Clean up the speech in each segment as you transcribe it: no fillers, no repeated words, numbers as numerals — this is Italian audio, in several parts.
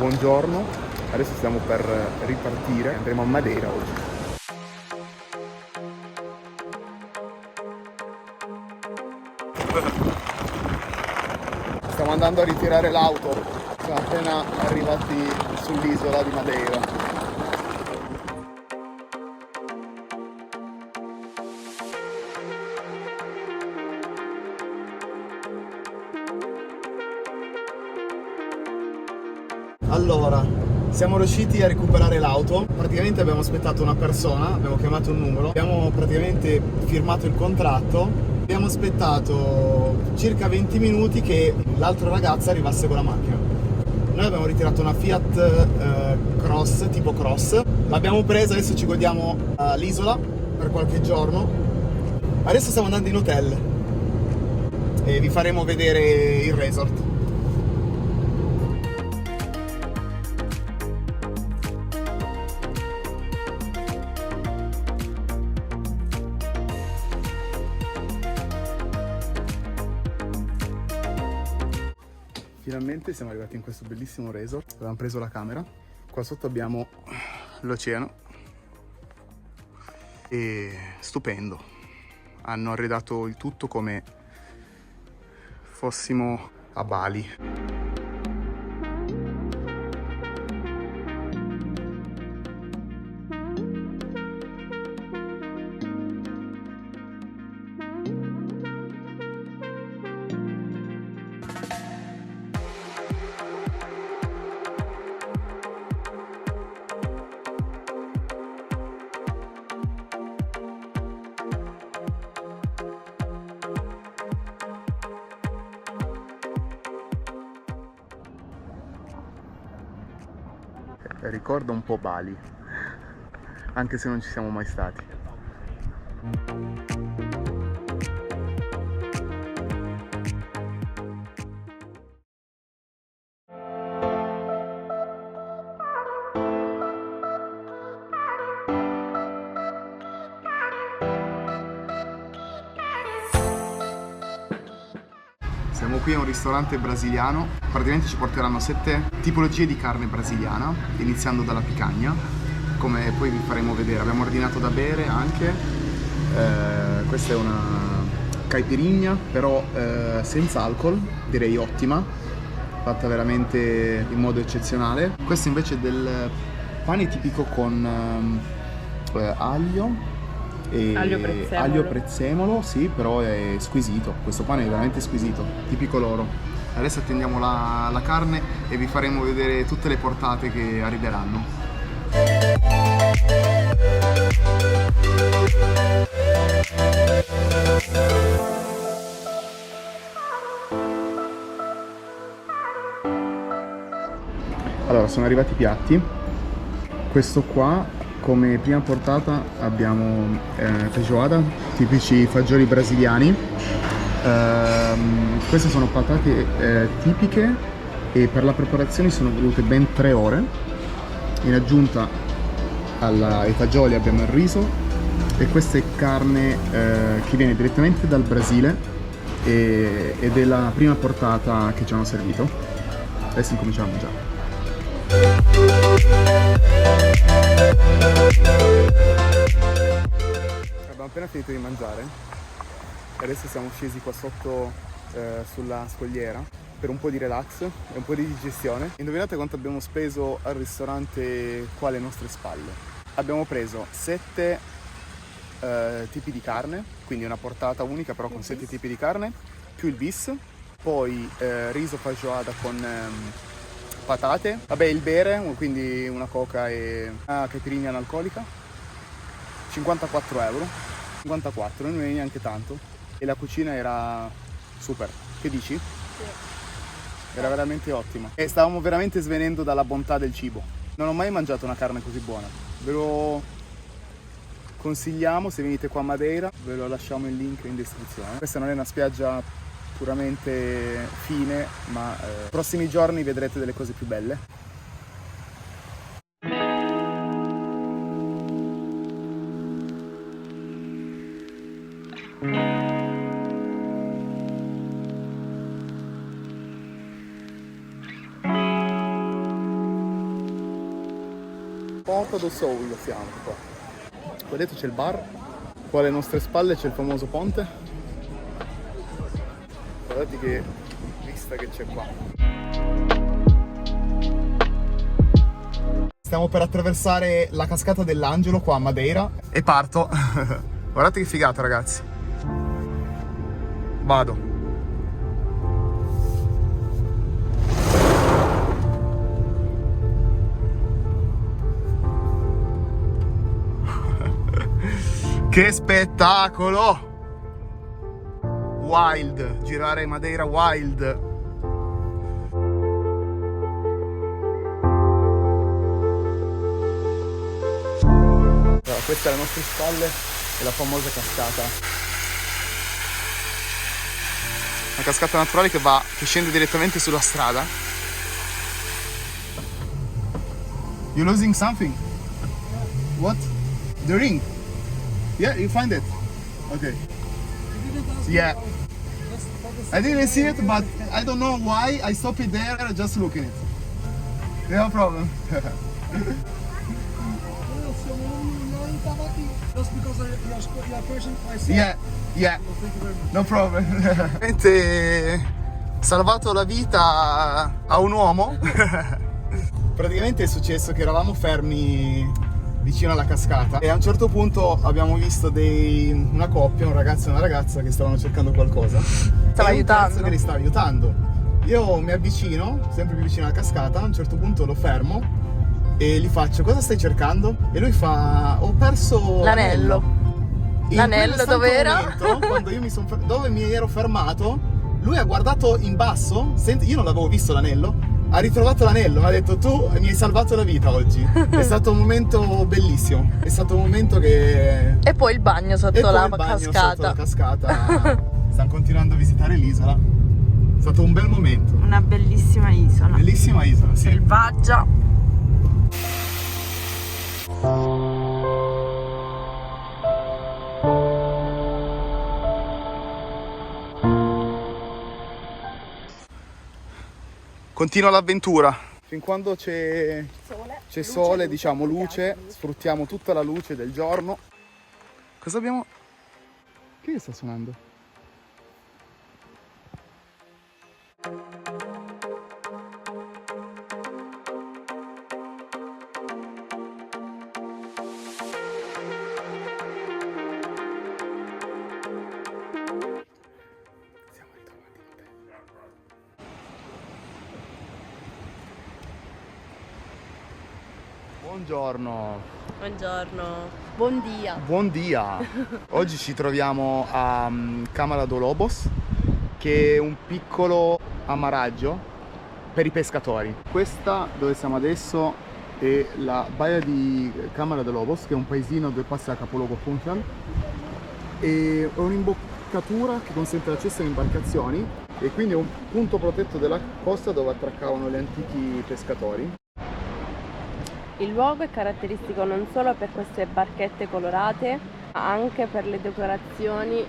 Buongiorno, adesso stiamo per ripartire, andremo a Madeira oggi. Stiamo andando a ritirare l'auto, siamo appena arrivati sull'isola di Madeira. Allora, siamo riusciti a recuperare l'auto, praticamente abbiamo aspettato una persona, abbiamo chiamato un numero, abbiamo praticamente firmato il contratto, abbiamo aspettato circa 20 minuti che l'altro ragazzo arrivasse con la macchina. Noi abbiamo ritirato una Fiat Cross, tipo Cross, l'abbiamo presa, adesso ci godiamo l'isola per qualche giorno. Adesso stiamo andando in hotel e vi faremo vedere il resort. Finalmente siamo arrivati in questo bellissimo resort, abbiamo preso la camera, qua sotto abbiamo l'oceano e stupendo, hanno arredato il tutto come fossimo a Bali. Ricorda un po' Bali, anche se non ci siamo mai stati. Siamo qui a un ristorante brasiliano, praticamente ci porteranno 7 tipologie di carne brasiliana, iniziando dalla picanha, come poi vi faremo vedere. Abbiamo ordinato da bere anche, questa è una caipirinha, però senza alcol, direi ottima, fatta veramente in modo eccezionale. Questo invece è del pane tipico con aglio e aglio prezzemolo, sì, però è squisito, questo pane è veramente squisito, tipico loro. Adesso attendiamo la carne e vi faremo vedere tutte le portate che arriveranno. Allora, sono arrivati i piatti. Questo qua, come prima portata, abbiamo feijoada, tipici fagioli brasiliani. Queste sono patate tipiche e per la preparazione sono volute ben 3 ore. In aggiunta ai fagioli abbiamo il riso e questa è carne che viene direttamente dal Brasile ed è la prima portata che ci hanno servito. Adesso incominciamo a mangiare. Abbiamo appena finito di mangiare e adesso siamo scesi qua sotto sulla scogliera per un po' di relax e un po' di digestione. Indovinate quanto abbiamo speso al ristorante qua alle nostre spalle? Abbiamo preso 7 tipi di carne, quindi una portata unica però con 7 tipi di carne, più il bis, poi riso feijoada con patate, vabbè il bere, quindi una coca e una caipirinha analcolica, 54 euro, 54, non è neanche tanto, e la cucina era super, che dici? Sì. Era veramente ottima e stavamo veramente svenendo dalla bontà del cibo. Non ho mai mangiato una carne così buona, ve lo consigliamo se venite qua a Madeira, ve lo lasciamo il link in descrizione. Questa non è una spiaggia puramente fine, ma prossimi giorni vedrete delle cose più belle. Porta do Soul siamo qua. Qua dietro c'è il bar, qua alle nostre spalle c'è il famoso ponte. Guardate che vista che c'è qua. Stiamo per attraversare la cascata dell'Angelo qua a Madeira e parto. Guardate che figata, ragazzi. Vado. Che spettacolo! Wild, girare Madeira wild. Allora, questa alle nostre spalle è la famosa cascata. Una cascata naturale che scende direttamente sulla strada. You're losing something? What? The ring? Yeah, you find it? Okay. Yeah. I didn't see it, but I don't know why I stopped it there just looking it. No problem. Just because you are person, I see. Yeah, yeah. No problem. Veramente salvato la vita a un uomo. Praticamente è successo che eravamo fermi vicino alla cascata e a un certo punto abbiamo visto una coppia, un ragazzo e una ragazza che stavano cercando qualcosa. Stava aiutando. Che li stava aiutando. Io mi avvicino, sempre più vicino alla cascata, a un certo punto lo fermo e gli faccio: cosa stai cercando? E lui fa: ho perso l'anello. L'anello dove era? Quando io dove mi ero fermato, lui ha guardato in basso, io non l'avevo visto l'anello. Ha ritrovato l'anello, mi ha detto: tu mi hai salvato la vita oggi. È stato un momento bellissimo. È stato un momento che... E poi il bagno sotto la cascata. Sotto la cascata. Stanno continuando a visitare l'isola. È stato un bel momento. Una bellissima isola. Bellissima isola, sì. Selvaggia. Continua l'avventura. Fin quando c'è sole, diciamo luce, sfruttiamo tutta la luce del giorno. Cosa abbiamo? Che sta suonando? Buongiorno. Buongiorno. Buon dia. Buon dia. Oggi ci troviamo a Câmara do Lobos, che è un piccolo amaraggio per i pescatori. Questa dove siamo adesso è la baia di Câmara do Lobos, che è un paesino dove passa il capoluogo Funchal. È un'imboccatura che consente l'accesso alle imbarcazioni e quindi è un punto protetto della costa dove attraccavano gli antichi pescatori. Il luogo è caratteristico non solo per queste barchette colorate, ma anche per le decorazioni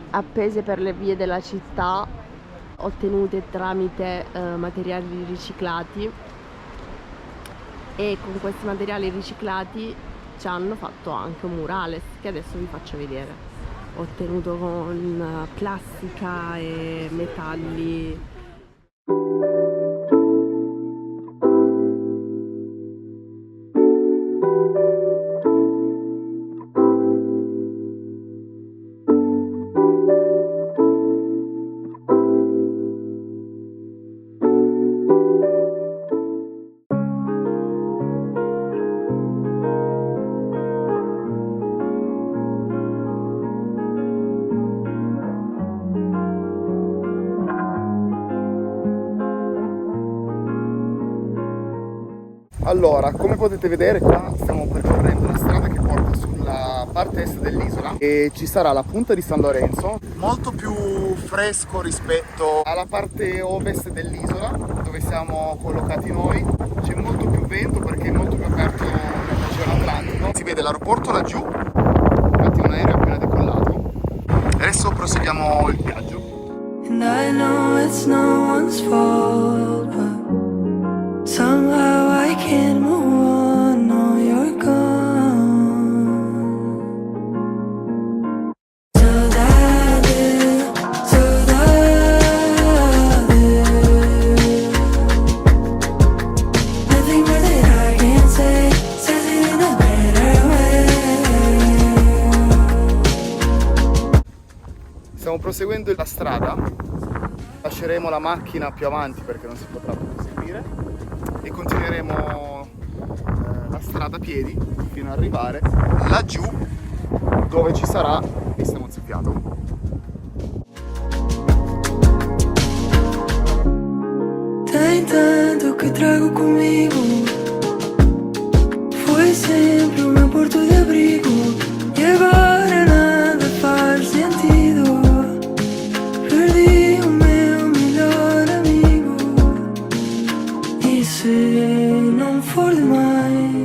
appese per le vie della città, ottenute tramite materiali riciclati, e con questi materiali riciclati ci hanno fatto anche un murales che adesso vi faccio vedere, ottenuto con plastica e metalli. Allora, come potete vedere qua stiamo percorrendo una strada che porta sulla parte est dell'isola e ci sarà la punta di San Lorenzo, molto più fresco rispetto alla parte ovest dell'isola dove siamo collocati noi. C'è molto più vento perché è molto più aperto l'Oceano Atlantico. Si vede l'aeroporto laggiù, infatti un aereo è appena decollato. E adesso proseguiamo il viaggio. And I know it's no one's fault, but somehow I can't move Stiamo proseguendo la strada, lasceremo la macchina più avanti perché non si potrà più seguire e continueremo la strada a piedi fino ad arrivare laggiù dove ci sarà pista mozzafiato. Tem tanto que trago comigo. Foi sempre o meu porto de abrigo. E agora nada faz sentido. Perdi o meu melhor amigo. E se não for demais?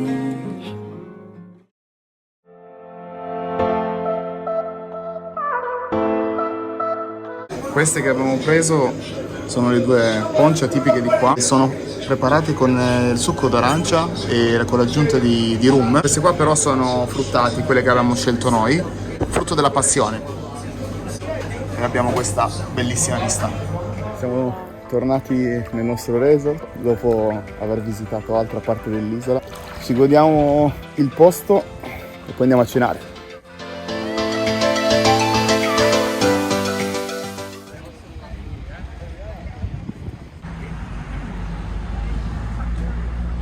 Queste che abbiamo preso sono le due ponce tipiche di qua, sono preparate con il succo d'arancia e con l'aggiunta di rum. Queste qua però sono fruttati, quelle che avevamo scelto noi, frutto della passione. E abbiamo questa bellissima vista. Siamo tornati nel nostro resort dopo aver visitato altra parte dell'isola. Ci godiamo il posto e poi andiamo a cenare.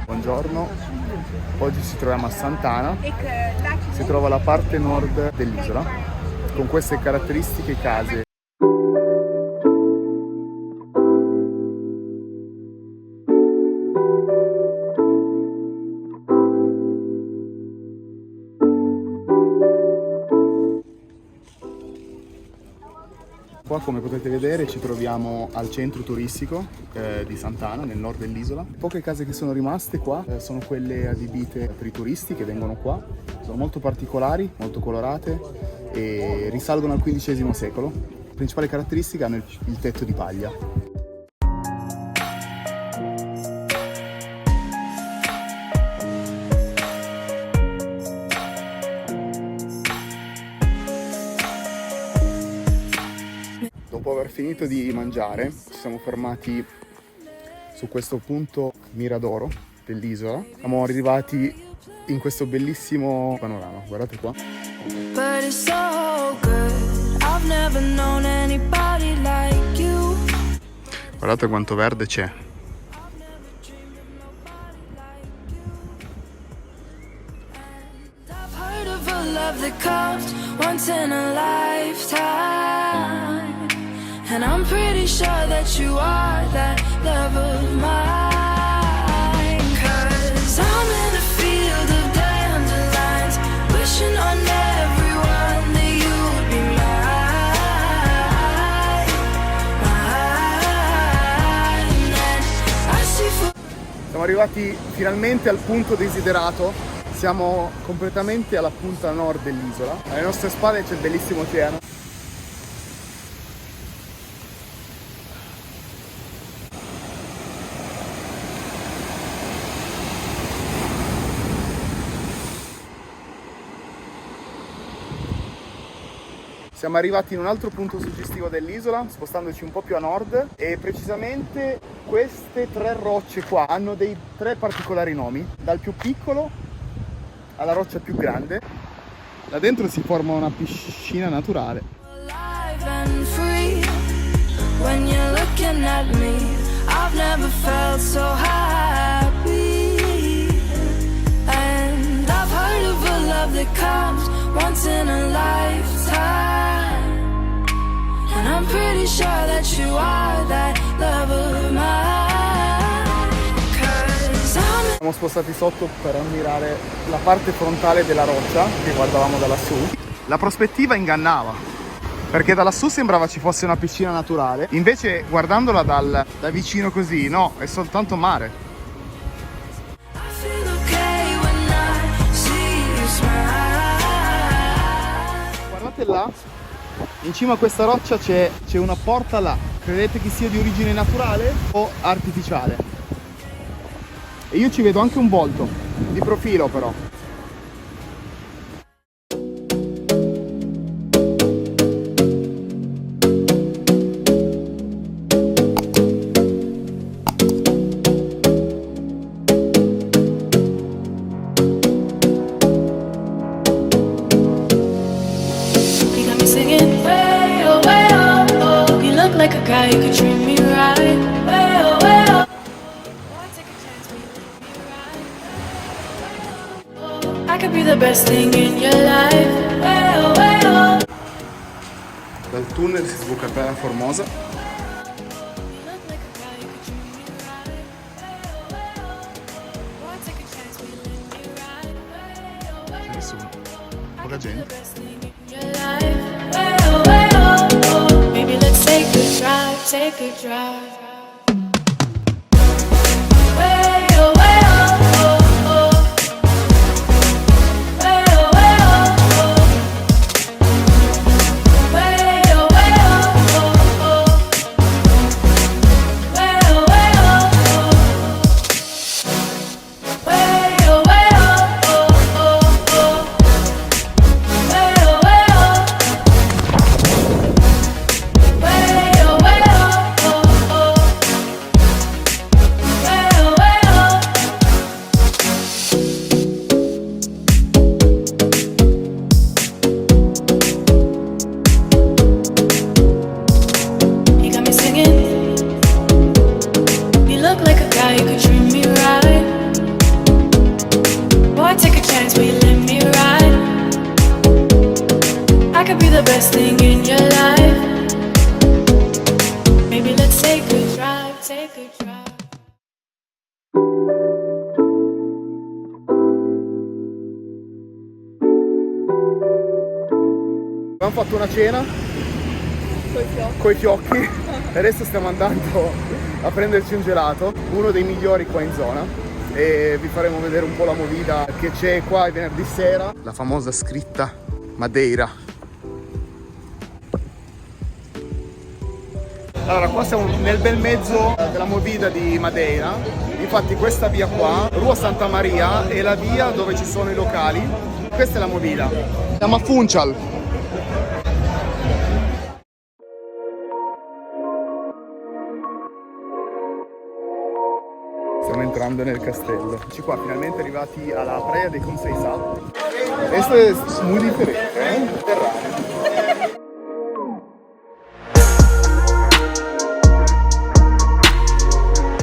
Buongiorno, oggi ci troviamo a Sant'Ana, si trova la parte nord dell'isola con queste caratteristiche case. Qua, come potete vedere, ci troviamo al centro turistico di Sant'Ana, nel nord dell'isola. Poche case che sono rimaste qua sono quelle adibite per i turisti che vengono qua. Sono molto particolari, molto colorate e risalgono al XV secolo. La principale caratteristica hanno il tetto di paglia. Dopo aver finito di mangiare ci siamo fermati su questo punto miradoro dell'isola. Siamo arrivati in questo bellissimo panorama, guardate qua. But it's so good. I've never known anybody like you. Guardate quanto verde c'è. I've heard of a love that comes once in a lifetime. And I'm pretty sure that you are that love of mine. 'Cause I'm in a field of dandelions, wishing on everyone that you'd be mine. And I see Siamo arrivati finalmente al punto desiderato. Siamo completamente alla punta nord dell'isola. Alle nostre spalle c'è il bellissimo oceano. Siamo arrivati in un altro punto suggestivo dell'isola, spostandoci un po' più a nord, e precisamente queste tre rocce qua hanno dei tre particolari nomi, dal più piccolo alla roccia più grande. Da dentro si forma una piscina naturale. alive and free. When you're looking at me, I've never felt so happy. And I've heard of a love that comes once in a lifetime. And I'm pretty sure that you are that love of mine. 'Cause I'm Siamo spostati sotto per ammirare la parte frontale della roccia che guardavamo da lassù. La prospettiva ingannava, perché da lassù sembrava ci fosse una piscina naturale, invece guardandola da vicino così, no, è soltanto mare. I feel okay when I see you smile. Guardate là, in cima a questa roccia c'è una porta là. Credete che sia di origine naturale o artificiale? E io ci vedo anche un volto, di profilo però. You got me singing way away. like a guy who could treat me right. Well, well. Why take a chance when you let me ride? I could be the best thing in your life. Well, well. Dal tunnel si sbuca per Formosa. You look like a guy who could treat me right. Well, well. Why take a chance when you let me ride? Well, well. C'è nessuno. Poca gente. Maybe let's take a drive, take a drive. Way, oh, way, oh, oh, oh. Way, oh, way, oh, oh. Way, oh, way, oh, oh, oh. Way, oh, way, oh, oh. Way, oh, way, oh, oh, oh, oh. Way, oh, way, oh. You got me singing. You look like a guy who could treat me right. Boy, take a chance, will you let me ride? I could be the best thing in your life. Maybe let's take a drive, take a drive. Abbiamo fatto una cena coi fiocchi e adesso stiamo andando a prenderci un gelato, uno dei migliori qua in zona, e vi faremo vedere un po' la movida che c'è qua il venerdì sera, la famosa scritta Madeira. Allora, qua siamo nel bel mezzo della movida di Madeira. Infatti questa via qua, Rua Santa Maria, è la via dove ci sono i locali. Questa è la movida. Siamo a Funchal. Stiamo entrando nel castello. Eccoci qua, finalmente arrivati alla Praia de Conceição. Questo è molto differente,